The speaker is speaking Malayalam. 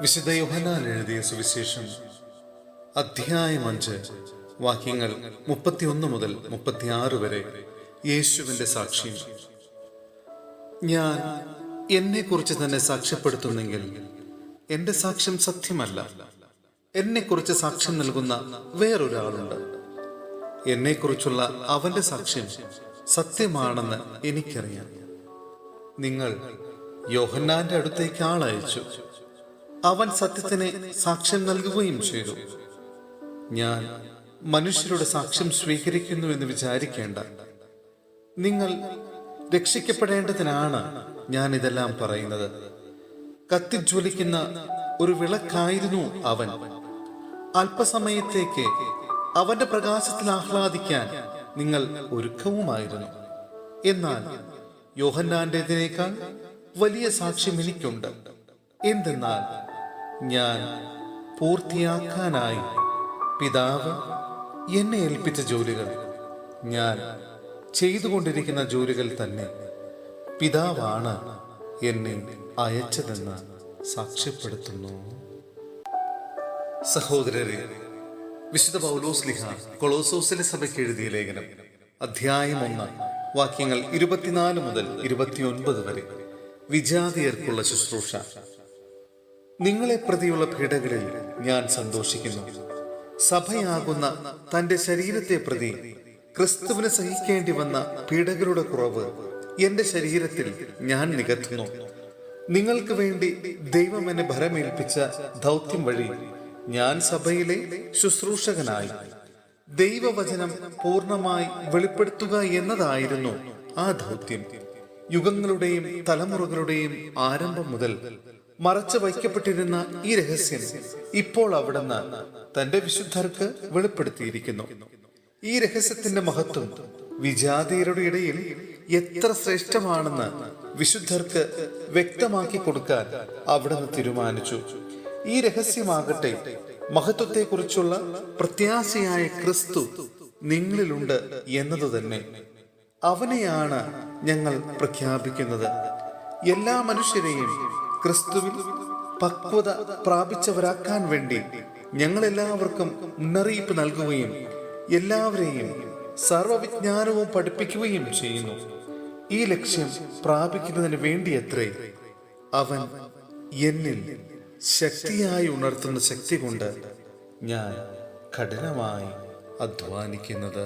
വിശുദ്ധ യോഹന്നാൻ എഴുതിയ സുവിശേഷം അധ്യായം 5 വാക്യങ്ങൾ 31 മുതൽ 36 വരെ. യേശുവിന്റെ സാക്ഷ്യം. ഞാൻ എന്നെക്കുറിച്ച് തന്നെ സാക്ഷ്യപ്പെടുത്തുന്നെങ്കിൽ എന്റെ സാക്ഷ്യം സത്യമല്ല. എന്നെക്കുറിച്ച് സാക്ഷ്യം നൽകുന്ന വേറൊരാളുണ്ട്. എന്നെക്കുറിച്ചുള്ള അവന്റെ സാക്ഷ്യം സത്യമാണെന്ന് എനിക്കറിയാം. നിങ്ങൾ യോഹന്നാന്റെ അടുത്തേക്ക് ആളയച്ചു. അവൻ സത്യത്തിന് സാക്ഷ്യം നൽകുകയും ചെയ്തു. ഞാൻ മനുഷ്യരുടെ സാക്ഷ്യം സ്വീകരിക്കുന്നു എന്ന് വിചാരിക്കേണ്ട. നിങ്ങൾ രക്ഷിക്കപ്പെടേണ്ടതിനാണ് ഞാൻ ഇതെല്ലാം പറയുന്നത്. കത്തിജ്വലിക്കുന്ന ഒരു വിളക്കായിരുന്നു അവൻ. അല്പസമയത്തേക്ക് അവന്റെ പ്രകാശത്തിൽ ആഹ്ലാദിക്കാൻ നിങ്ങൾ ഒരുക്കവുമായിരുന്നു. എന്നാൽ യോഹന്നാന്റേതിനേക്കാൾ വലിയ സാക്ഷ്യം എനിക്കുണ്ട്. എന്തെന്നാൽ ഞാൻ പൂർത്തിയാക്കാനായി പിതാവ് എന്നെ ഏൽപ്പിച്ച ജോലികൾ, ഞാൻ ചെയ്തുകൊണ്ടിരിക്കുന്ന ജോലികൾ തന്നെ പിതാവാണ് എന്നെ അയച്ചതെന്ന് സാക്ഷ്യപ്പെടുത്തുന്നു. സഹോദരരെ, വിശുദ്ധ പൗലോസ്ലീഹ കൊളോസോസിലെ സഭയ്ക്ക് എഴുതിയ ലേഖനം അധ്യായം 1 വാക്യങ്ങൾ 24 മുതൽ 29 വരെ. വിജാതിയർക്കുള്ള ശുശ്രൂഷ. നിങ്ങളെ പ്രതിയുള്ള പീഡകളിൽ ഞാൻ സന്തോഷിക്കുന്നു. സഭയാകുന്ന തന്റെ ശരീരത്തെ പ്രതി ക്രിസ്തുവിന് സഹിക്കേണ്ടി വന്ന പീഡകളുടെ കുറവ് എന്റെ ശരീരത്തിൽ ഞാൻ നികത്തുന്നു. നിങ്ങൾക്ക് വേണ്ടി ദൈവം എന്നെ ഭരമേൽപ്പിച്ച ദൗത്യം വഴി ഞാൻ സഭയിലെ ശുശ്രൂഷകനായി ദൈവവചനം പൂർണ്ണമായി വെളിപ്പെടുത്തുക എന്നതായിരുന്നു ആ ദൗത്യം. യുഗങ്ങളുടെയും തലമുറകളുടെയും ആരംഭം മുതൽ മറച്ചു വയ്ക്കപ്പെട്ടിരുന്ന ഈ രഹസ്യം ഇപ്പോൾ അവിടുന്ന് തന്റെ വിശുദ്ധർക്ക് വെളിപ്പെടുത്തിയിരിക്കുന്നു. ഈ രഹസ്യത്തിന്റെ മഹത്വം വിജാതീയരുടെ ഇടയിൽ എത്ര ശ്രേഷ്ഠമാണെന്ന് വിശുദ്ധർക്ക് വ്യക്തമാക്കി കൊടുക്കാൻ അവിടുന്ന് തീരുമാനിച്ചു. ഈ രഹസ്യമാകട്ടെ മഹത്വത്തെക്കുറിച്ചുള്ള പ്രത്യാശയായ ക്രിസ്തു നിങ്ങളിലുണ്ട് എന്നതു തന്നെ. അവനെയാണ് ഞങ്ങൾ പ്രഖ്യാപിക്കുന്നത്. എല്ലാ മനുഷ്യരെയും ക്രിസ്തുവിൽ പക്വത പ്രാപിച്ചവരാക്കാൻ വേണ്ടി ഞങ്ങൾ എല്ലാവർക്കും മുന്നറിയിപ്പ് നൽകുകയും എല്ലാവരെയും സർവവിജ്ഞാനവും പഠിപ്പിക്കുകയും ചെയ്യുന്നു. ഈ ലക്ഷ്യം പ്രാപിക്കുന്നതിന് വേണ്ടിയത്രേ അവൻ എന്നിൽ ശക്തിയായി ഉണർത്തുന്ന ശക്തി കൊണ്ട് ഞാൻ കഠിനമായി അധ്വാനിക്കുന്നത്.